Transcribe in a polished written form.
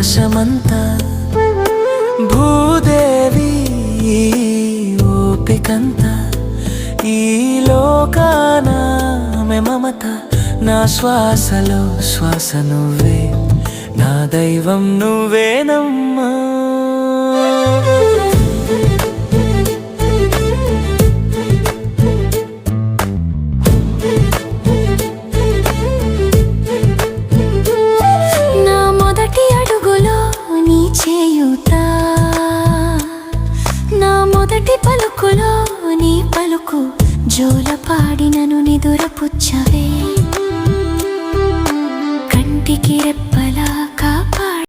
ఆకాశమంతా భూదేవి ఓపికంతా ఈ లోకాన మమత నా శ్వాసలో శ్వాస నువ్వే నా దైవం నువ్వేనమ్మా నా మొదటి అడుగులో నీ చేయూత నా మొదటి పలుకులో నీ పలుకు జోలపాడి నన్ను నిదురపుచ్చవే కంటికి రెప్ప